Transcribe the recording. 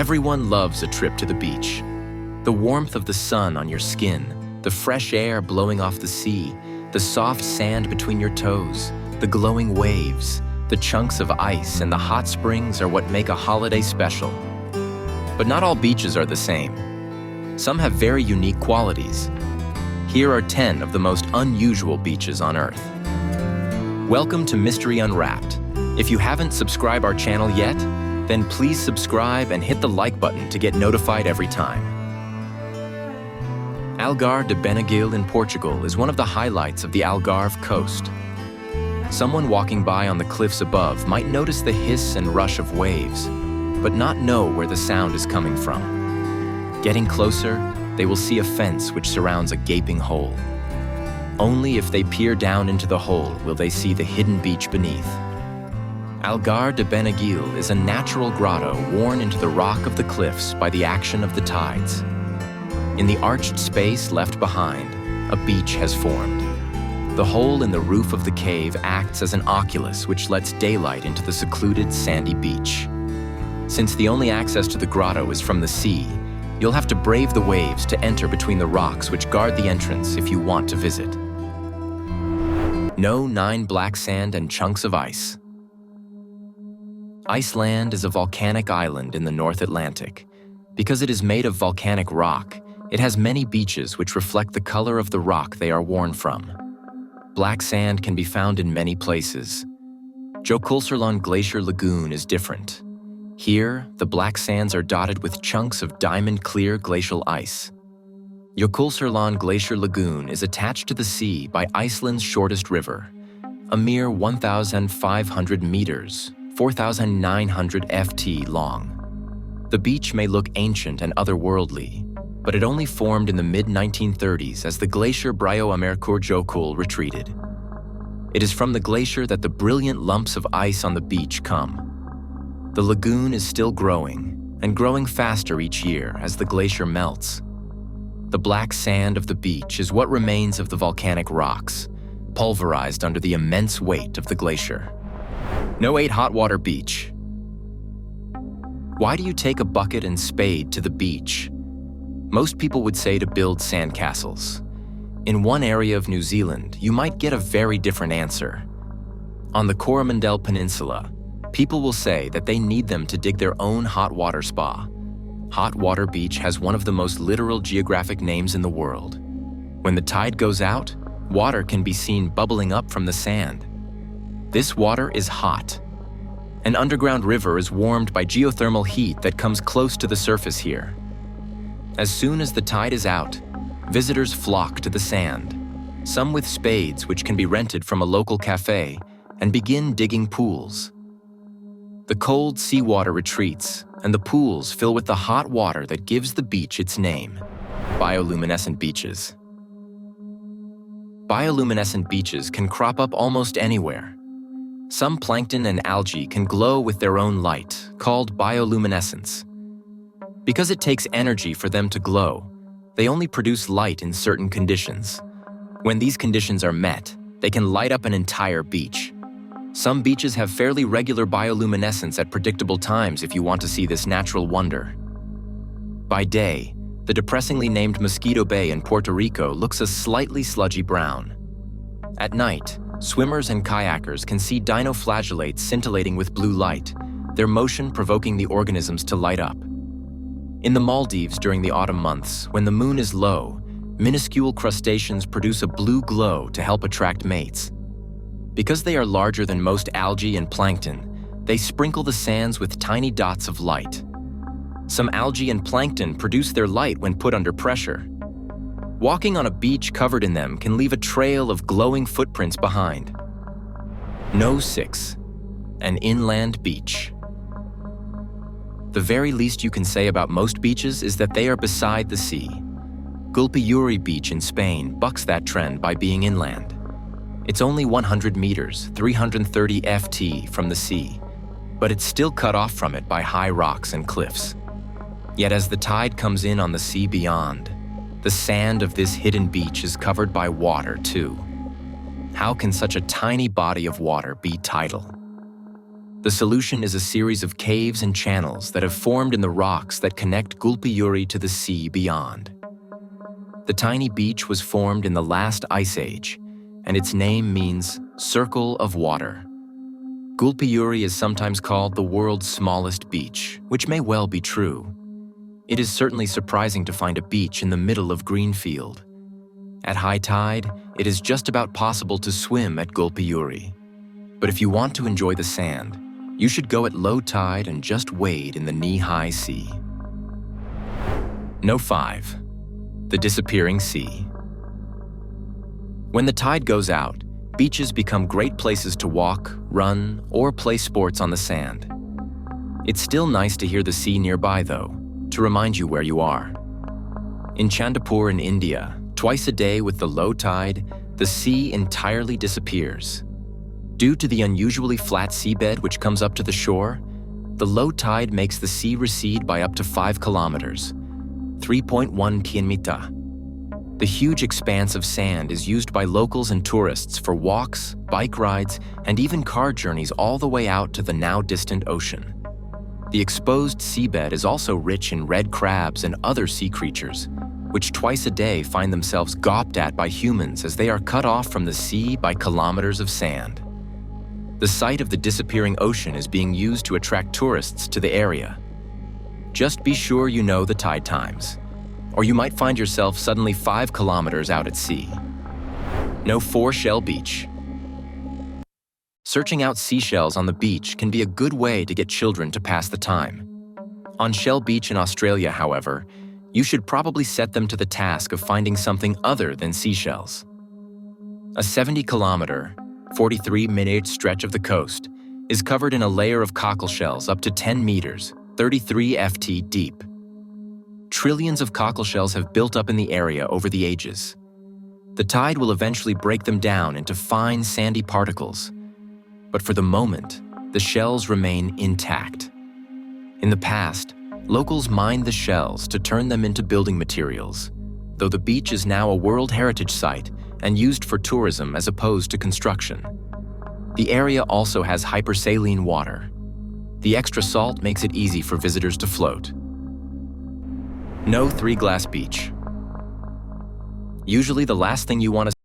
Everyone loves a trip to the beach. The warmth of the sun on your skin, the fresh air blowing off the sea, the soft sand between your toes, the glowing waves, the chunks of ice, and the hot springs are what make a holiday special. But not all beaches are the same. Some have very unique qualities. Here are 10 of the most unusual beaches on Earth. Welcome to Mystery Unwrapped. If you haven't subscribed our channel yet, then please subscribe and hit the like button to get notified every time. Algarve de Benaguil in Portugal is one of the highlights of the Algarve coast. Someone walking by on the cliffs above might notice the hiss and rush of waves, but not know where the sound is coming from. Getting closer, they will see a fence which surrounds a gaping hole. Only if they peer down into the hole will they see the hidden beach beneath. Algarve de Benaguil is a natural grotto worn into the rock of the cliffs by the action of the tides. In the arched space left behind, a beach has formed. The hole in the roof of the cave acts as an oculus which lets daylight into the secluded sandy beach. Since the only access to the grotto is from the sea, you'll have to brave the waves to enter between the rocks which guard the entrance if you want to visit. No 9 black sand and chunks of ice. Iceland is a volcanic island in the North Atlantic. Because it is made of volcanic rock, it has many beaches which reflect the color of the rock they are worn from. Black sand can be found in many places. Jökulsárlón Glacier Lagoon is different. Here, the black sands are dotted with chunks of diamond-clear glacial ice. Jökulsárlón Glacier Lagoon is attached to the sea by Iceland's shortest river, a mere 1,500 meters, 4,900 ft long. The beach may look ancient and otherworldly, but it only formed in the mid-1930s as the glacier Brjámerkurjökull retreated. It is from the glacier that the brilliant lumps of ice on the beach come. The lagoon is still growing, and growing faster each year as the glacier melts. The black sand of the beach is what remains of the volcanic rocks, pulverized under the immense weight of the glacier. No 8 hot water beach. Why do you take a bucket and spade to the beach? Most people would say to build sandcastles. In one area of New Zealand, you might get a very different answer. On the Coromandel Peninsula, people will say that they need them to dig their own hot water spa. Hot Water Beach has one of the most literal geographic names in the world. When the tide goes out, water can be seen bubbling up from the sand. This water is hot. An underground river is warmed by geothermal heat that comes close to the surface here. As soon as the tide is out, visitors flock to the sand, some with spades which can be rented from a local cafe, and begin digging pools. The cold seawater retreats, and the pools fill with the hot water that gives the beach its name, bioluminescent beaches. Bioluminescent beaches can crop up almost anywhere. Some plankton and algae can glow with their own light, called bioluminescence. Because it takes energy for them to glow, they only produce light in certain conditions. When these conditions are met, they can light up an entire beach. Some beaches have fairly regular bioluminescence at predictable times if you want to see this natural wonder. By day, the depressingly named Mosquito Bay in Puerto Rico looks a slightly sludgy brown. At night, swimmers and kayakers can see dinoflagellates scintillating with blue light, their motion provoking the organisms to light up. In the Maldives during the autumn months, when the moon is low, minuscule crustaceans produce a blue glow to help attract mates. Because they are larger than most algae and plankton, they sprinkle the sands with tiny dots of light. Some algae and plankton produce their light when put under pressure. Walking on a beach covered in them can leave a trail of glowing footprints behind. No 6. An inland beach. The very least you can say about most beaches is that they are beside the sea. Gulpiyuri Beach in Spain bucks that trend by being inland. It's only 100 meters, 330 ft from the sea, but it's still cut off from it by high rocks and cliffs. Yet as the tide comes in on the sea beyond, the sand of this hidden beach is covered by water too. How can such a tiny body of water be tidal? The solution is a series of caves and channels that have formed in the rocks that connect Gulpiyuri to the sea beyond. The tiny beach was formed in the last ice age, and its name means circle of water. Gulpiyuri is sometimes called the world's smallest beach, which may well be true. It is certainly surprising to find a beach in the middle of Greenfield. At high tide, it is just about possible to swim at Gulpiyuri. But if you want to enjoy the sand, you should go at low tide and just wade in the knee-high sea. No. 5. The disappearing sea. When the tide goes out, beaches become great places to walk, run, or play sports on the sand. It's still nice to hear the sea nearby, though, to remind you where you are. In Chandipur in India, twice a day with the low tide, the sea entirely disappears. Due to the unusually flat seabed which comes up to the shore, the low tide makes the sea recede by up to 5 kilometers, 3.1 km. The huge expanse of sand is used by locals and tourists for walks, bike rides, and even car journeys all the way out to the now distant ocean. The exposed seabed is also rich in red crabs and other sea creatures, which twice a day find themselves gawped at by humans as they are cut off from the sea by kilometers of sand. The site of the disappearing ocean is being used to attract tourists to the area. Just be sure you know the tide times, or you might find yourself suddenly 5 kilometers out at sea. No. 4. Shell Beach. Searching out seashells on the beach can be a good way to get children to pass the time. On Shell Beach in Australia, however, you should probably set them to the task of finding something other than seashells. A 70-kilometer, 43-minute stretch of the coast is covered in a layer of cockleshells up to 10 meters, 33 ft deep. Trillions of cockleshells have built up in the area over the ages. The tide will eventually break them down into fine sandy particles, but for the moment, the shells remain intact. In the past, locals mined the shells to turn them into building materials, though the beach is now a World Heritage Site and used for tourism as opposed to construction. The area also has hypersaline water. The extra salt makes it easy for visitors to float. No. 3. Glass Beach. Usually the last thing you want to